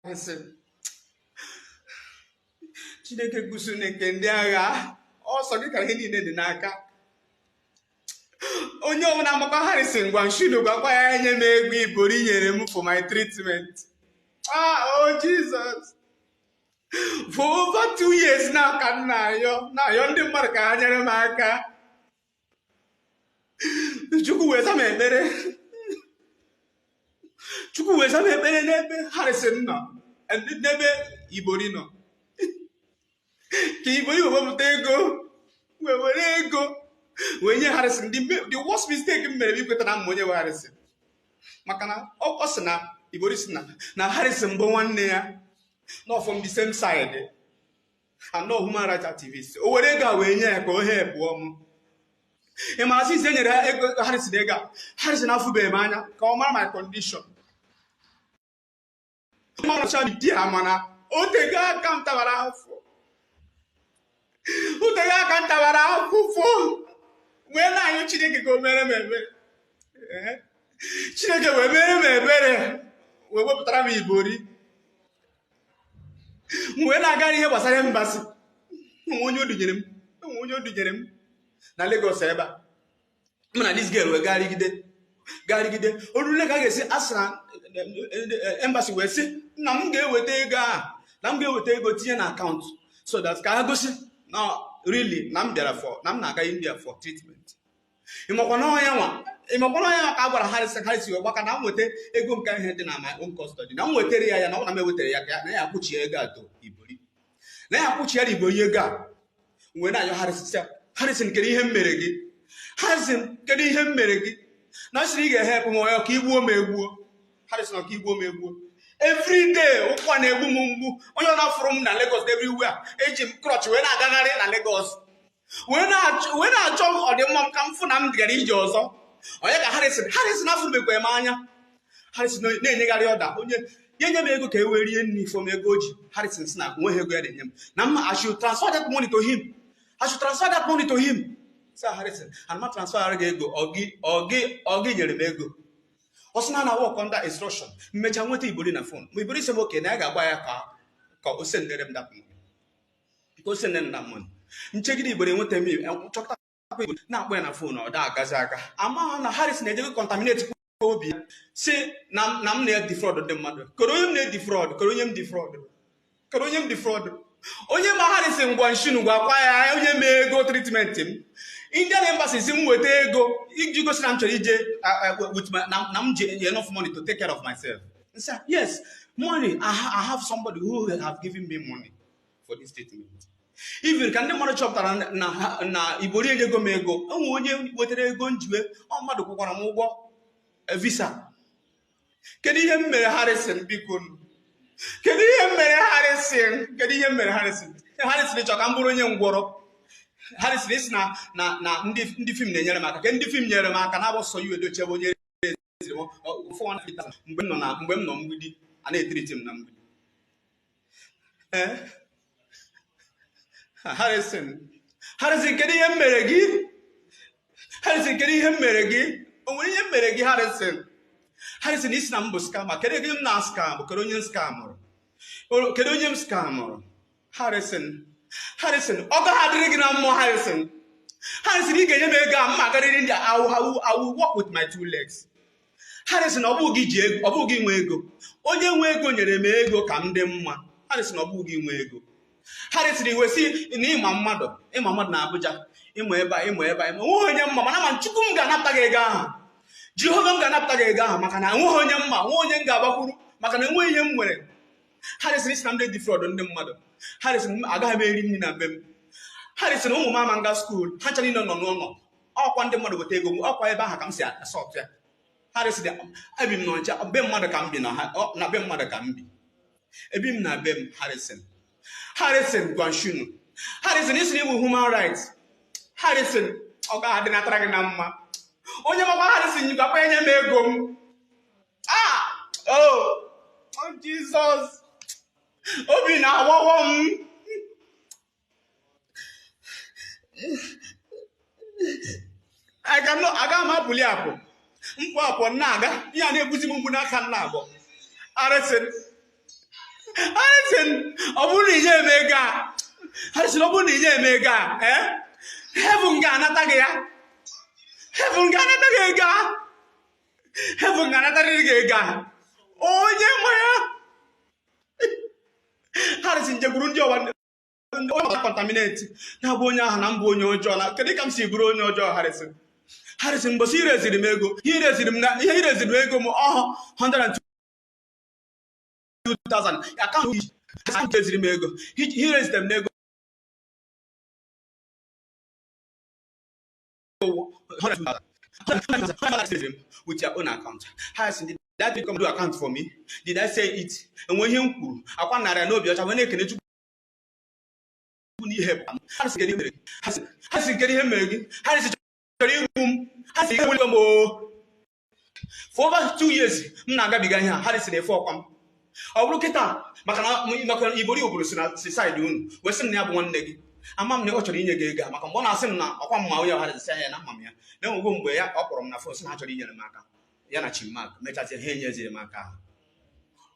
Harrison. Chineke gusuneke ndị agha ọsọ gị ka ihe niile dị n'aka. Onye ọbụla amakwa Harrison gwa Nshuno gwakwa ya enye m ego ibori nyere m for my treatment. Oh Jesus. For over 2 years now ka m na-ayọ ndị mmadụ ka ha nyere m aka. Chukwu wee za m ekpere. Chukwu wee za m ekpere n'ebe Harrison nọ, n'ebe Ibori nọ. Ka Ibori wepụta ego, were ego wee nye Harrison. The worst mistake m mere bụ ikweta na m onye we Harrison. Maka na ọ sị na Ibori sị na Harrison bụ nwanne ya, not from the same side, and no human rights activist. O were ego wee nye ya ka o help m. Ị ma asị ise nyere ego Harrison ego, Harrison afụbeghị m anya ka ọ mara my condition. Di ya mana otego aka m tabara afọ. Otego aka m tabara afụfụ. Wee na-anyụ Chineke ka o mere m ebere. Chineke wee mere m ebere. Wee wepụtara m Ibori. Wee na-aga ihe gbasara mbasị. Onye odunyere m na Lagos ebe a. M na this girl wee garigide. Orule ka ga-esi asịra embassy wee sị na m ga-eweta ego a, na m ga-eweta ego tinye na akaụntụ so that ka ha gosi na really na m bịara na m na-aga India for treatment. Ịmakwa na onye ka a gwara Harrison wee gbaka na m nweta ego nke ihe dị na my own custody, na m wetara ya na ọ na m ewetara ya ka na ya akwụchi ego atọ Ibori, na ya akwụchiara Ibori ego a. Wee na-ayọ Harrison kedu ihe m mere gị? Harrison kedu ihe m mere gị? Na ọ sịrị ị ga-ehepụ m onye ka igbuo m egbuo. Harrison ọka igbuo m egbuo. Every day ụkwa na-egbu m mgbu. Onye ọ na-afụrụ m na Lagos everywhere, eji m crutch wee na-agagharị na Lagos, wee na-achọ ọdịmma m ka m fụ na m gara ije ọzọ. Onye ka Harrison afụrụbekwa m anya. Harrison na-enyegharị ọda, onye ya nye m ego ka e wee rie nri fọm ego o ji. Harrison sị na nweghị ego ya na-enye m, na I should transfer that money to him. Sir Harrison, and ma transfer gị ego ọ gị nyere m ego. Ọ sị na work under instruction. Mmecha nweta Ibori na phone. Ma Ibori sị m oke na ya ga-agba ya ka o sendere m that money. Ka o sendere m that money. Nchegide Ibori nweta m chọpụta na-akpọ ya na phone ọ da agazi aga. Ama na Harrison na-ejego contaminate obi ya. Sị na m na-defraud ndị mmadụ. Koro onye m na-defraud, koro onye m defraud. Onye ma Harrison gwa Nshuno gwakwa ya onye ma ego treatment m. Indian embassy si m weta ego iji gosi na m chọrọ ije na m ji enough money to take care of myself. I said, yes, money. I have somebody who have given me money for this treatment. Even ka ndị mmadụ chọpụtara na Ibori enyego m ego, onwe onye wetara ego njiwe, ọ mmadụ kwụkwara m ụgwọ visa. Kedu ihe m mere Harrison biko? Kedu ihe m mere Harrison? Harrison chọrọ ka m bụrụ onye ngwọrọ. Harrison isi na ndị film na-enyere m aka. Ke ndị film nyere m aka na abọsọ iwe dochie onye eziri mgbe m nọ mgbidi a na-etiriti m na mgbidi. Harrison kedu ihe m mere gị? O nwere ihe m mere gị Harrison isi na m bụ scammer. Kedu ego m na scam? Kedu onye m scamụrụ? Harrison, ọ ga-adịrị gị na mmụọ Harrison, ị ga-enye m ego a mma garịrị ndị I will walk with my 2 legs. Harrison, ọ bụghị gị nwe ego. Onye nwe ego nyere m ego ka m dị mma. Harrison, ọ bụghị gị nwe ego. Harrison iwe si na ịma mmadụ na Abuja, ịma ebe a, nwe onye mma, mana ma Chukwu m ga-anapụta gị ego ahụ. Jehova m ga-anapụta gị ego ahụ maka na nweghị onye mma, nwe onye m ga-agbakwuru maka na enweghị ihe m nwere. Harrison isi na m defraud ndị mmadụ. Harrison agaghị m eri nri na be m. Harrison ụmụ m ama nga skuul, ha chara nọ n'ụlọ. Ọkwa ndị mmadụ weta ego m, ọkwa ebe ahụ ka m si asọtụ ya. Harrison ebi m n'ọncha, be mmadụ ka m bi na be mmadụ ka m bi. Ebi m na be m. Harrison gwa Nshuno. Harrison isi na ịbụ human rights. Harrison ọ ga-adị natara gị na mma. Onye makwa Harrison nyigakwa enye m ego m. Oh Jesus. Obi na-awawo m. Aga m apụli apụ. Mkpụ apụ na-aga. Ihe a na-ebuzi m mgbu n'aka nna abụọ. Harrison Harrison, Obuni Mega. Harrison, Obuni Mega. Heaven Ganataga. Heaven Ganataga. Heaven Ganataga. Oh, yeah, Harrison Jaburundi. Contaminate. Now, Bonya and Ambono John. Can you come see Bruno Harrison? Harrison, but he raised him. He raised him. He raised him. 102,000. I can't raise him. He raised them. With your own account. Harrison, did that become do account for me? Did I say it? And when you, I can't know when they can. Harrison getting him. Harrison getting him. Harrison for over 2 years, Naga began here. Harrison, a fork. I will look at that. Macana, Ibori Obrusina, society, Western Nab one leg. A mamma, actually, in a gig. Macamona, Sena, or one Maya had a say, and Mamma. No room where opera on the first naturally in a maca. Yanachi Mark, met at the Henias in a maca.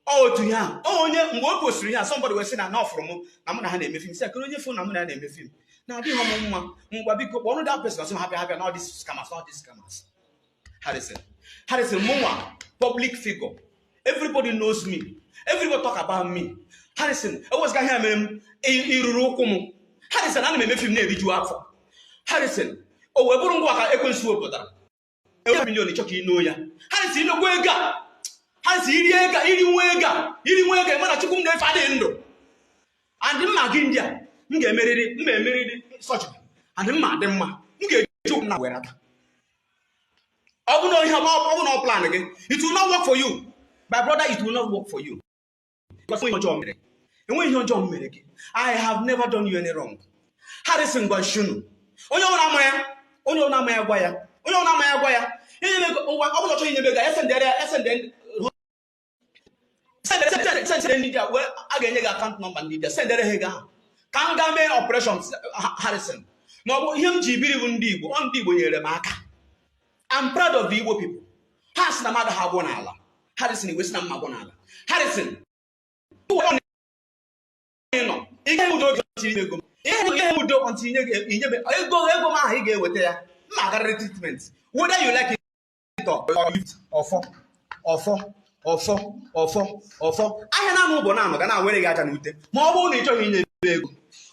Oh, to ya. Oh, yeah, what was real? Somebody was saying an offer. I'm not having him. Second, your phone, I'm not having him. Now, dear Mamma, one of that person was happy having all these scammers, all these scammers. Harrison, Moa, public figure. Everybody knows me. Everybody talk about me. Harrison, I was going to have him. Harrison, I'm going to make him near you up for. Harrison, oh, we're going to walk a swap with that. $1 million chucky no ya. Harrison, no way, Harrison, you wega, man, I took him there for the end. And the Magindia. Get married, such and the madam, you get joke now. I will not plan again. It will not work for you. My brother, it will not work for you. Because when you're John Merrick, and when you're John Merrick, I have never done you any wrong. Harrison Bashunu. Onyo Namaya Guaya. I will show you the bigger send India. Well, again, you account number India. Send the Hega. Kangame operations, Harrison. No, him Jibiri Wundibo, on Dibo Yeremaka. I'm proud of the Igbo people. Has the mother have one Allah. Harrison, you Western Magonala. Harrison, who on no, he can do until you go until you go with their Margaret treatment. Whether you like it or four. I have no banana, and I will get an ute. More won't enjoy in the bag.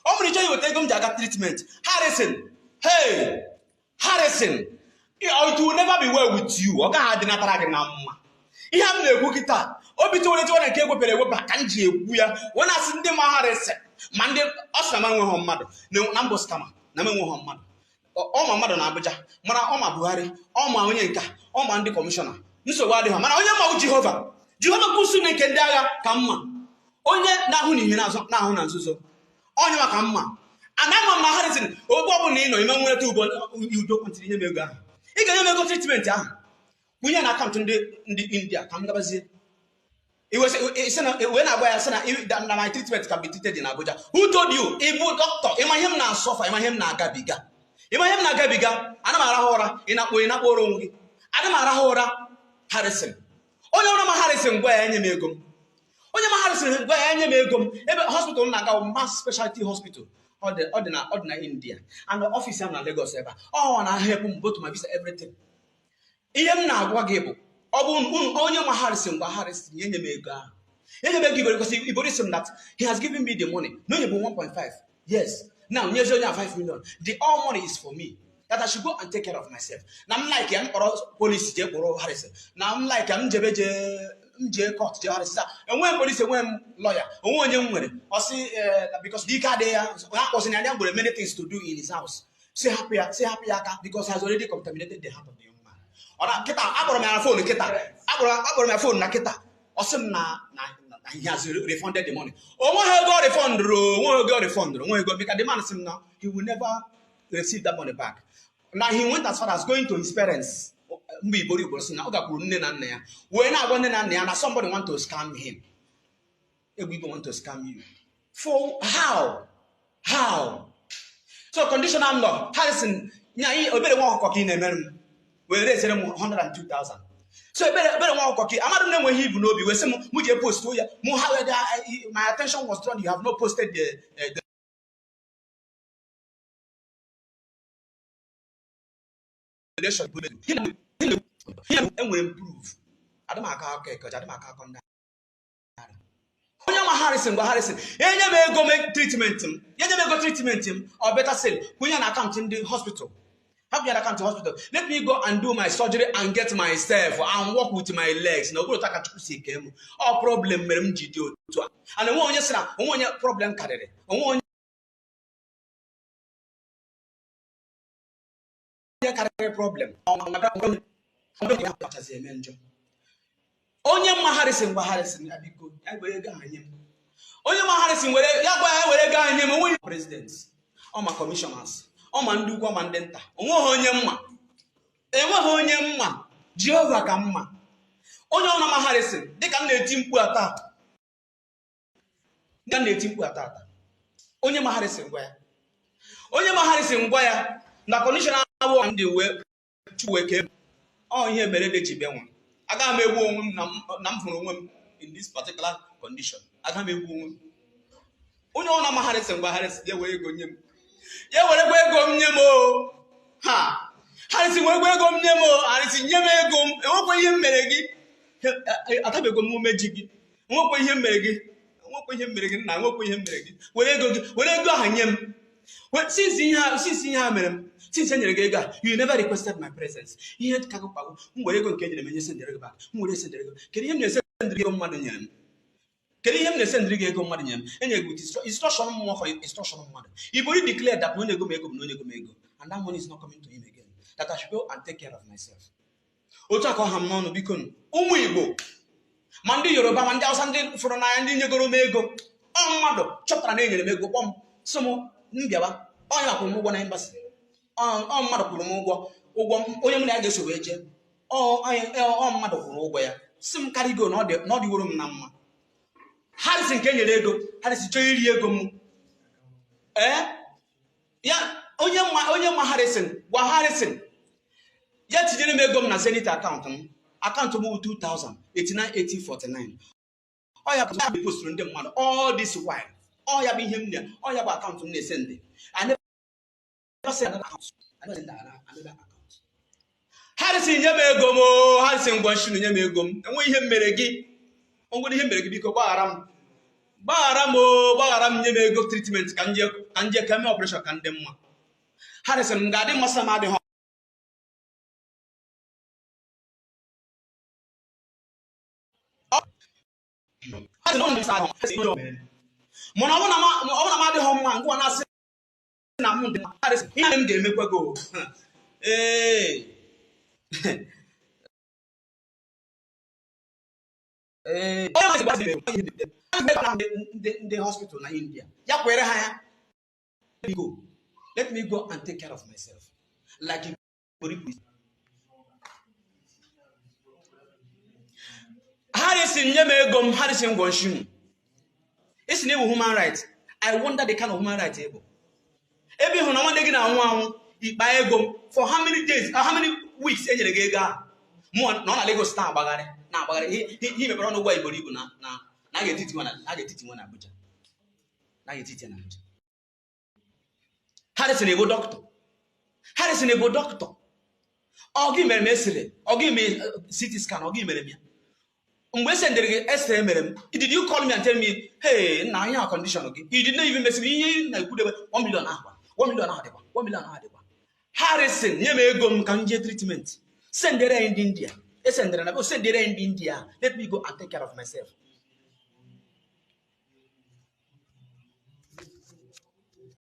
Only you will take them to treatment. Harrison, hey, Harrison, it will never be well with you. Or God did not drag an amma. He have no book it up. Obituary to a cable per back and we are when I send them Harrison. Monday, Osman home mother. No number scammer, Naman home mother. All my mother Nabaja, Mara Oma Buhari, all my Onyenka, all my commissioner. So what do you have? Jehovah. Jehovah Kusune Kendaya, come. Onye Nahuni Nahuna Suso. Onya Kama. And I'm a Harrison. Oh, Bobo Nino, you don't want to hear me. You can never go treatment. We are not come to India. Come, Gabazi. It was when I wear that my treatment can be treated in Abuja. Who told you? Ibu doctor, Imahim na sofa, Imahim na gabiga. Imahim na gabiga, Anamara in a way, in a borongi. Anamara Harrison. Onye Harrison where any megum. Onye Harrison where any megum. Every hospital na mass specialty hospital. Or the ordinary India. And the office in Lagos ever. Oh, and I help him go to my visa everything. Iyem na agwagebo. Onye Harrison wa Harrison yenye mega. Yenye mega because he believed that he has given me the money. No, you 1.5. Yes. Now, you have 5 million. The all money is for me. That I should go and take care of myself. Now I'm like I'm police Harrison. Now I'm like I'm court Harrison. And when police when lawyer, or see because the car there was in many things to do in his house. Say happy because he has already contaminated the heart of the young man. Or I got my phone, I got my phone, Naketa. Awesome na he has refunded the money. Oh, when he got refund, because the man said now he will never receive that money back. Now he went as far as going to his parents. When I went in there, somebody want to scam him. We want to scam you. For how? So conditional law. Harrison, we raise 102,000. So better one cocky. I'm not know when he will be where some muja post to ya. My attention was drawn. You have not posted the relation. He will improve. I don't know okay, because I don't know how come. Harrison, you may go make treatment him. You may go treatment him, or better say, when you're an account in the hospital. Have your account in the hospital. Let me go and do my surgery and get myself and walk with my legs. No go to take a sick him. Or problem, and I want you say, I want your problem carry. I want your carry problem. Onye ma Harrison abiko ya gbere ga anyem onye ma Harrison were ya gwa ya were ga anyem onwe presidents all my commissioners all my ndị ugwu ma ndị nta enweghị onye mma Jehova ka mma onye ọ na ma Harrison dịka m na-eti mkpu ata onye ma Harrison gwa ya na commissioner awo ndị we chuweke ọ ihe mere de ji benwa aga m egbu onwe m na m fụrụ onwe m in this particular condition. Aga m egbu onwe m. Onye ọ na-ama Harrison gwa Harrison ya were ego nye m. Ya were ego m nye m o. Ha. Harrison were ego m nye m o. Harrison nye m ego m. Enwekwa ihe m mere gị. Atabego m umeji gị. Enwekwa ihe m mere gị. Na enwekwa ihe m mere gị. Were ego aha nye m. Since ihe ha mere m. Since you never requested my presence. You had to go. Where you go, can you send the back? Who will send the can you send the Madanian? Can you send the Madanian? And you good instruction more for instruction of mother. He already declared that when you go make up, no, you go make up, and that money is not coming to him again. That I should go and take care of myself. Otako Hamon Bicon, Umuibo. Mandi Yoruba, and Sunday for an island in your go make up. Oh, mother, chop and name make up. Some Nigaba, I have one embassy. Mmadụ kwuru m ụgwọ onye m na-aga eso eje mmadụ kwuru ụgwọ ya si m karịgo na ọ dịworo m na mma Harrison nke nyere ego Harrison chọọ iri ego m ya onye ma Harrison gwa Harrison ya tinyere m ego m na Zenith akaụntụ m 2000 898049 ọ ya bụ posturu ndị mmadụ all this while ọ ya bụ ihe m na ọ ya bụ akaụntụ m na-ese ndị another account. Harrison nye m ego m Harrison gwashinu nye m ego m enwe ihe mere gị onwere ihe mere gị biko gbaghara m nye m ego treatment ka nje ka me operation ka ndị mma Harrison ga-adị masa ma adị mona ọ na ma adị mma ngwa na asị na m dị Harrison ihe m ga-emekwa go the hospital in India. Let me go and take care of myself. Like Harrison Gonshim. It's never human rights. I wonder the kind of human rights able. Every for how many days, how many weeks? More not a Lego star bagare. Now, but he may run away, but you now get it one. I get it one Abuja. Now get it in Abuja. Harrison a good doctor. Or give me a message, or give me a CT scan, or give me a did you call me and tell me, hey, now your condition okay? He did not even message me. I could have 1 million hour, 1 million hour, 1 million hour. Harrison, you may go and get treatment. Send it in India. Send it in India. Let me go and take care of myself.